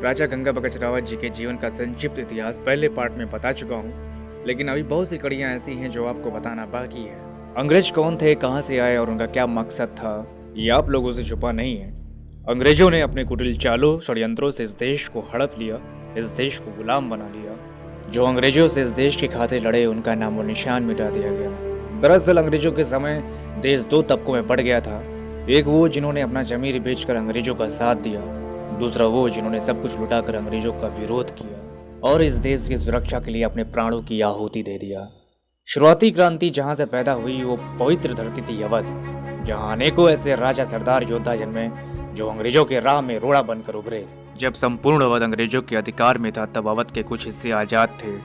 राजा गंगा बख्श रावत जी के जीवन का संक्षिप्त इतिहास पहले पार्ट में बता चुका हूँ, लेकिन अभी बहुत सी कड़ियाँ ऐसी हैं जो आपको बताना बाकी है। अंग्रेज कौन थे, कहाँ से आए और उनका क्या मकसद था, ये आप लोगों से छुपा नहीं है। अंग्रेजों ने अपने कुटिल चालों षड्यंत्रों से इस देश को हड़प लिया, इस देश को गुलाम बना लिया। जो अंग्रेजों से इस देश के खातिर लड़े उनका नामो निशान मिटा दिया गया। दरअसल अंग्रेजों के समय देश दो तबकों में बढ़ गया था। एक वो जिन्होंने अपना जमीर बेचकर अंग्रेजों का साथ दिया, दूसरा वो जिन्होंने सब कुछ लुटाकर अंग्रेजों का विरोध किया और इस देश की सुरक्षा के लिए अपने प्राणों की आहुति दे दिया। शुरुआती क्रांति जहां से पैदा हुई वो पवित्र धरती थी अवध, जहां अनेकों ऐसे राजा सरदार योद्धा जन्मे जो अंग्रेजों के राह में रोड़ा बनकर उभरे। जब संपूर्ण अवध अंग्रेजों के अधिकार में था तब अवध के कुछ हिस्से आजाद थे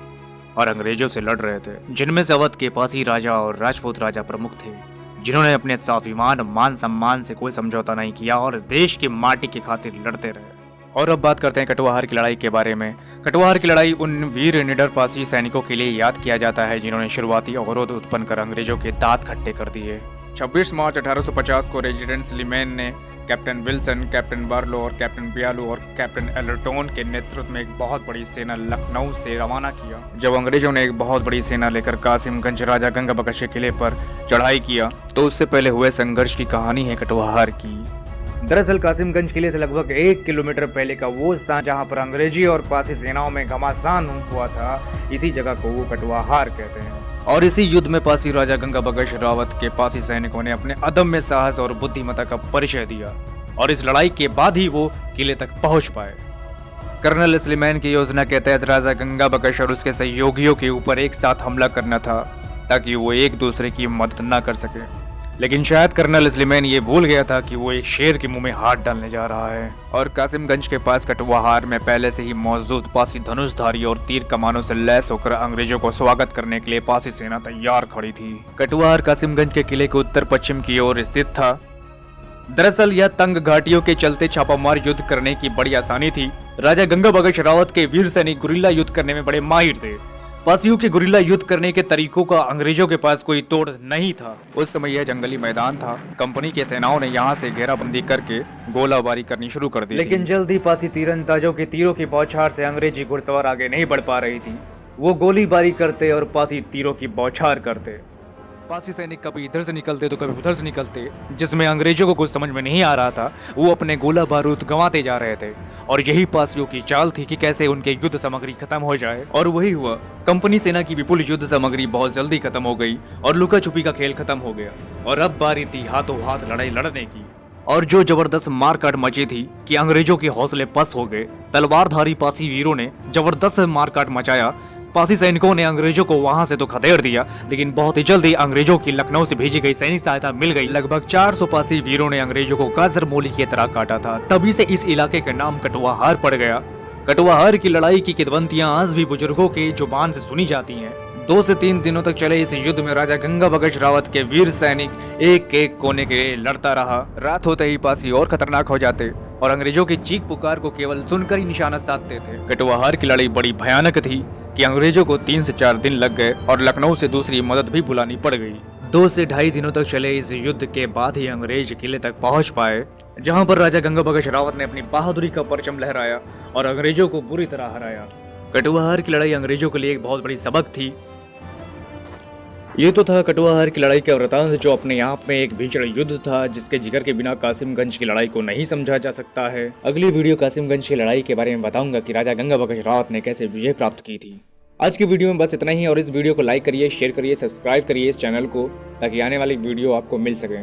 और अंग्रेजों से लड़ रहे थे, जिनमें से अवध के पासी राजा और राजपूत राजा प्रमुख थे, जिन्होंने अपने स्वाभिमान मान सम्मान से कोई समझौता नहीं किया और देश की माटी की खातिर लड़ते रहे। और अब बात करते हैं कटवाहार की लड़ाई के बारे में। कटवाहार की लड़ाई उन वीर निडर पासी सैनिकों के लिए याद किया जाता है जिन्होंने शुरुआती अवरोध उत्पन्न कर अंग्रेजों के दांत खट्टे कर दिए। 26 मार्च 1850 को रेजिडेंट स्लीमैन ने कैप्टन विल्सन, कैप्टन बार्लो और कैप्टन बियालू और कैप्टन एलर्टोन के नेतृत्व में एक बहुत बड़ी सेना लखनऊ से रवाना किया। जब अंग्रेजों ने एक बहुत बड़ी सेना लेकर कासिमगंज राजा गंगा बख्श के किले पर चढ़ाई किया तो उससे पहले हुए संघर्ष की कहानी है कटवाहार की। दरअसल कासिमगंज किले से लगभग 1 किलोमीटर पहले का वो स्थान जहां पर अंग्रेजी और पासी सेनाओं में घमासान हुआ था, इसी जगह को वो कटवाहार कहते हैं। और इसी युद्ध में पासी राजा गंगा बख्श रावत के पासी सैनिकों ने अपने अदम्य साहस और बुद्धिमत्ता का परिचय दिया और इस लड़ाई के बाद ही वो किले तक पहुंच पाए। कर्नल स्लीमैन की योजना के तहत राजा गंगा बख्श और उसके सहयोगियों के ऊपर एक साथ हमला करना था ताकि वो एक दूसरे की मदद न कर सके, लेकिन शायद कर्नल स्लीमैन ये भूल गया था कि वो एक शेर के मुंह में हाथ डालने जा रहा है। और कासिमगंज के पास कटवाहार में पहले से ही मौजूद पासी धनुषधारी और तीर कमानों से लैस होकर अंग्रेजों को स्वागत करने के लिए पासी सेना तैयार खड़ी थी। कटवाहार कासिमगंज के किले के उत्तर पश्चिम की ओर स्थित था। दरअसल यह तंग घाटियों के चलते छापामार युद्ध करने की बड़ी आसानी थी। राजा गंगा बख्श रावत के वीर सैनिक गुरिल्ला युद्ध करने में बड़े माहिर थे। पासियों के गुरिल्ला युद्ध करने के तरीकों का अंग्रेजों के पास कोई तोड़ नहीं था। उस समय यह जंगली मैदान था। कंपनी के सेनाओं ने यहाँ से घेराबंदी करके गोलाबारी करनी शुरू कर दी, लेकिन जल्द ही पासी तीरंदाजों के तीरों की बौछार से अंग्रेजी घुड़सवार आगे नहीं बढ़ पा रही थी। वो गोलीबारी करते और पासी तीरों की बौछार करते। पासी सैनिक कभी इधर से निकलते तो कभी उधर से निकलते, जिसमें अंग्रेजों को कुछ समझ में नहीं आ रहा था। वो अपने गोला बारूद गंवाते जा रहे थे और यही पासियों की चाल थी कि कैसे उनके युद्ध सामग्री खत्म हो जाए। और वही हुआ। कंपनी सेना की विपुल युद्ध सामग्री बहुत जल्दी खत्म हो गई और लुका छुपी का खेल खत्म हो गया और अब बारी थी हाथों हाथ लड़ाई लड़ने की। और जो जबरदस्त मारकाट मची थी कि अंग्रेजों के हौसले पस्त हो गए। तलवारधारी पासी वीरों ने जबरदस्त मारकाट मचाया। पासी सैनिकों ने अंग्रेजों को वहां से तो खदेड़ दिया, लेकिन बहुत ही जल्दी अंग्रेजों की लखनऊ से भेजी गई सैनिक सहायता मिल गई। लगभग 400 पासी वीरों ने अंग्रेजों को गाजर मूली की तरह काटा था। तभी से इस इलाके का नाम कटवाहार पड़ गया। कटवाहार की लड़ाई की किंवदंतियां आज भी बुजुर्गों के जुबान से सुनी जाती हैं। 2 से 3 दिनों तक चले इस युद्ध में राजा गंगा बख्श रावत के वीर सैनिक एक एक कोने के लिए लड़ता रहा। रात होते ही पासी और खतरनाक हो जाते और अंग्रेजों की चीख पुकार को केवल सुनकर ही निशाना साधते थे। कटवाहार की लड़ाई बड़ी भयानक थी कि अंग्रेजों को 3 से 4 दिन लग गए और लखनऊ से दूसरी मदद भी बुलानी पड़ गई। 2 से ढाई दिनों तक चले इस युद्ध के बाद ही अंग्रेज किले तक पहुंच पाए, जहां पर राजा गंगा बख्श रावत ने अपनी बहादुरी का परचम लहराया और अंग्रेजों को बुरी तरह हराया। कटवाहार की लड़ाई अंग्रेजों के लिए एक बहुत बड़ी सबक थी। ये तो था कटवाहार की लड़ाई का वृतांत, जो अपने आप में एक भीषण युद्ध था जिसके जिक्र के बिना कासिमगंज की लड़ाई को नहीं समझा जा सकता है। अगली वीडियो कासिमगंज की लड़ाई के बारे में बताऊंगा कि राजा गंगा बख्श रावत ने कैसे विजय प्राप्त की थी। आज की वीडियो में बस इतना ही और इस वीडियो को लाइक करिए, शेयर करिए, सब्सक्राइब करिए इस चैनल को, ताकि आने वाली वीडियो आपको मिल सके।